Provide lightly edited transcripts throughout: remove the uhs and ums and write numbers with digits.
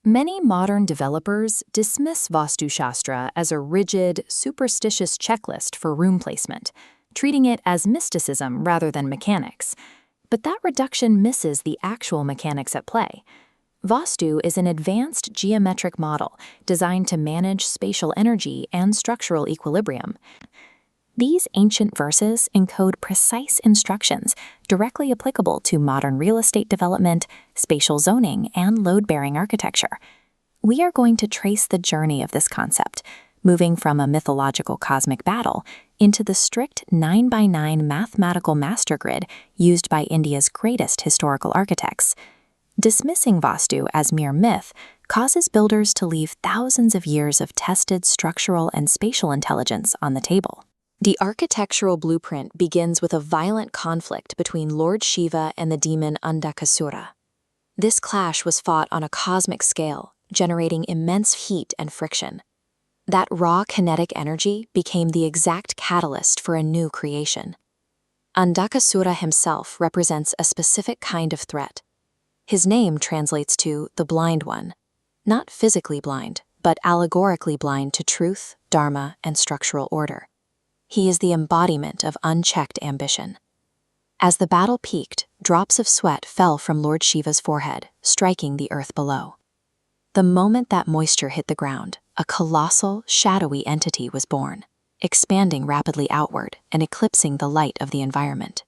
Many modern developers dismiss Vastu Shastra as a rigid, superstitious checklist for room placement, treating it as mysticism rather than mechanics. But that reduction misses the actual mechanics at play. Vastu is an advanced geometric model designed to manage spatial energy and structural equilibrium. These ancient verses encode precise instructions directly applicable to modern real estate development, spatial zoning, and load-bearing architecture. We are going to trace the journey of this concept, moving from a mythological cosmic battle into the strict 9x9 mathematical master grid used by India's greatest historical architects. Dismissing Vastu as mere myth causes builders to leave thousands of years of tested structural and spatial intelligence on the table. The architectural blueprint begins with a violent conflict between Lord Shiva and the demon Andakasura. This clash was fought on a cosmic scale, generating immense heat and friction. That raw kinetic energy became the exact catalyst for a new creation. Andakasura himself represents a specific kind of threat. His name translates to the blind one, not physically blind, but allegorically blind to truth, dharma, and structural order. He is the embodiment of unchecked ambition. As the battle peaked, drops of sweat fell from Lord Shiva's forehead, striking the earth below. The moment that moisture hit the ground, a colossal, shadowy entity was born, expanding rapidly outward and eclipsing the light of the environment.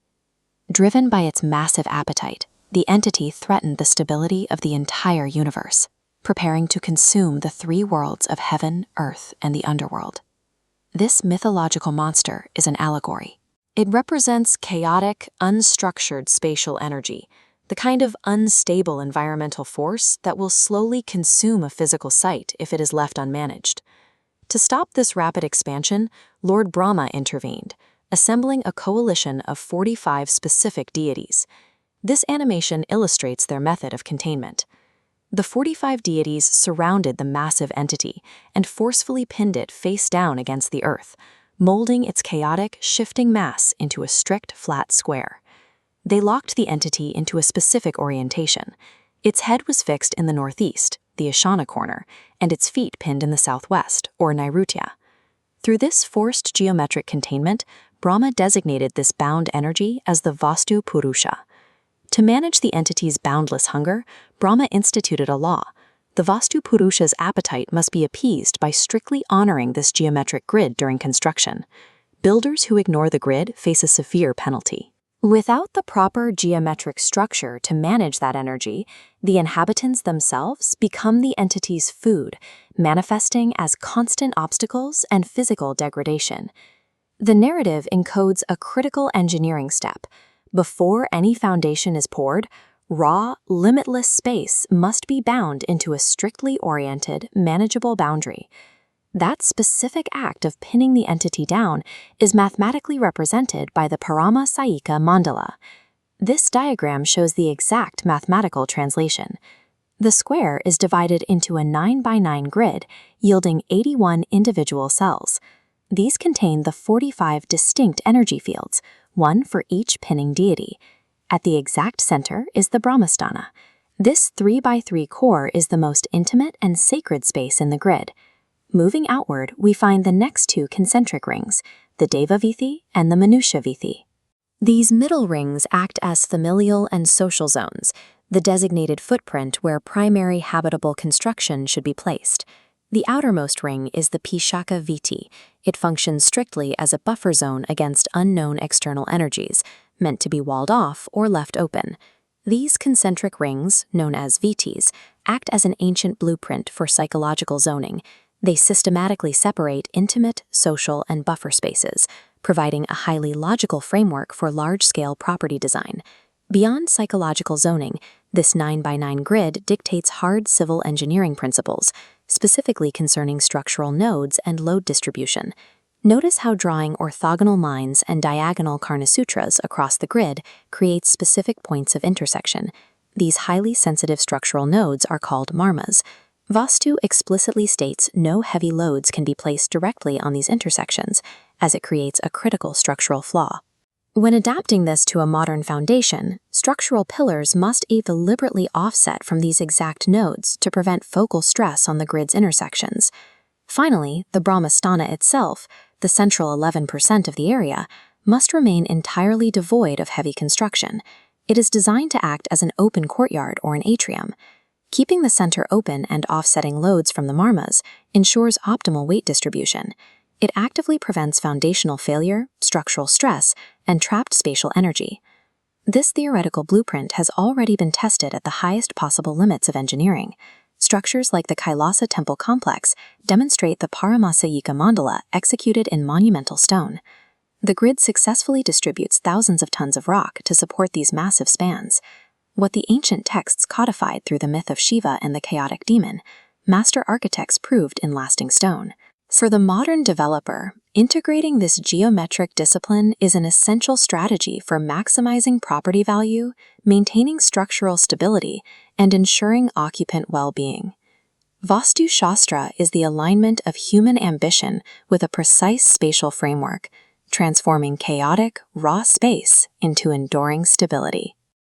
Driven by its massive appetite, the entity threatened the stability of the entire universe, preparing to consume the three worlds of heaven, earth, and the underworld. This mythological monster is an allegory. It represents chaotic, unstructured spatial energy, the kind of unstable environmental force that will slowly consume a physical site if it is left unmanaged. To stop this rapid expansion, Lord Brahma intervened, assembling a coalition of 45 specific deities. This animation illustrates their method of containment. The 45 deities surrounded the massive entity and forcefully pinned it face down against the earth, molding its chaotic, shifting mass into a strict, flat square. They locked the entity into a specific orientation. Its head was fixed in the northeast, the Ishana corner, and its feet pinned in the southwest, or Nairutya. Through this forced geometric containment, Brahma designated this bound energy as the Vastu Purusha. To manage the entity's boundless hunger, Brahma instituted a law. The Vastu Purusha's appetite must be appeased by strictly honoring this geometric grid during construction. Builders who ignore the grid face a severe penalty. Without the proper geometric structure to manage that energy, the inhabitants themselves become the entity's food, manifesting as constant obstacles and physical degradation. The narrative encodes a critical engineering step. Before any foundation is poured, raw, limitless space must be bound into a strictly oriented, manageable boundary. That specific act of pinning the entity down is mathematically represented by the Parama Saika Mandala. This diagram shows the exact mathematical translation. The square is divided into a 9x9 grid, yielding 81 individual cells. These contain the 45 distinct energy fields, one for each pinning deity. At the exact center is the Brahmasthana. This 3x3 core is the most intimate and sacred space in the grid. Moving outward, we find the next two concentric rings, the Deva Vithi and the Manusha Vithi. These middle rings act as familial and social zones, the designated footprint where primary habitable construction should be placed. The outermost ring is the Pishaka Vithi. It functions strictly as a buffer zone against unknown external energies, meant to be walled off or left open. These concentric rings, known as Vithis, act as an ancient blueprint for psychological zoning. They systematically separate intimate, social, and buffer spaces, providing a highly logical framework for large-scale property design. Beyond psychological zoning, this 9x9 grid dictates hard civil engineering principles, specifically concerning structural nodes and load distribution. Notice how drawing orthogonal lines and diagonal Karnasutras across the grid creates specific points of intersection. These highly sensitive structural nodes are called marmas. Vastu explicitly states no heavy loads can be placed directly on these intersections, as it creates a critical structural flaw. When adapting this to a modern foundation, structural pillars must be deliberately offset from these exact nodes to prevent focal stress on the grid's intersections. Finally, the Brahmastana itself, the central 11% of the area, must remain entirely devoid of heavy construction. It is designed to act as an open courtyard or an atrium. Keeping the center open and offsetting loads from the marmas ensures optimal weight distribution. It actively prevents foundational failure, structural stress, and trapped spatial energy. This theoretical blueprint has already been tested at the highest possible limits of engineering. Structures like the Kailasa Temple complex demonstrate the Paramasayika Mandala executed in monumental stone. The grid successfully distributes thousands of tons of rock to support these massive spans. What the ancient texts codified through the myth of Shiva and the chaotic demon, master architects proved in lasting stone. For the modern developer, integrating this geometric discipline is an essential strategy for maximizing property value, maintaining structural stability, and ensuring occupant well-being. Vastu Shastra is the alignment of human ambition with a precise spatial framework, transforming chaotic, raw space into enduring stability.